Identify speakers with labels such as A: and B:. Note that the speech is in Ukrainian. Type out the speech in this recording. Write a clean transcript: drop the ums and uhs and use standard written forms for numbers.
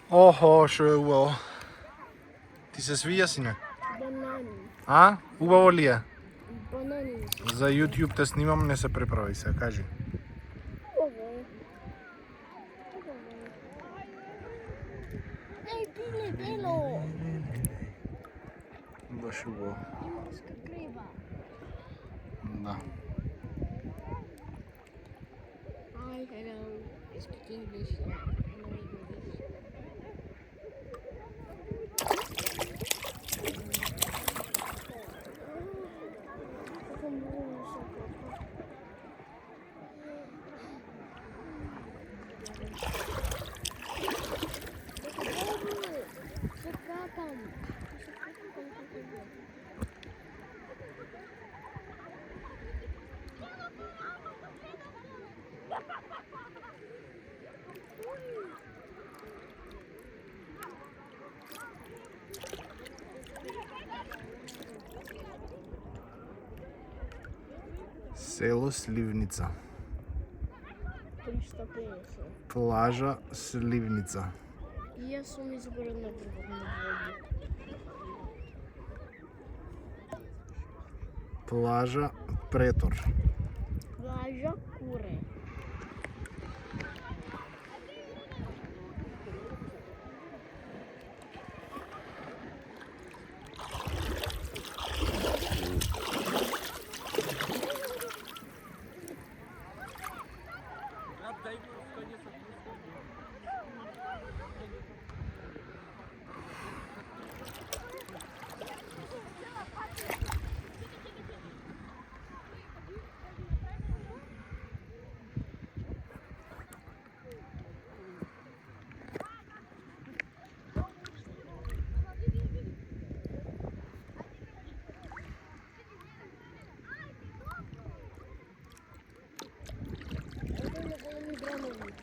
A: Ого, що je ovo? Ti se svija, sine?
B: Банани.
A: A? Ubavo li je?
B: Банани.
A: За YouTube те снимам, не се преправи се, кажи.
B: Ого. Ей, пиле, бело.
A: Баш убаво.
B: И морска криба.
A: Да.
B: Hi, hello. I speak English. Hello, English.
A: Село Сливница.
B: 350.
A: Плажа Сливница.
B: Я сум избора на воді.
A: Плажа Претор.
B: Плажа Куре. Это не было не брановый.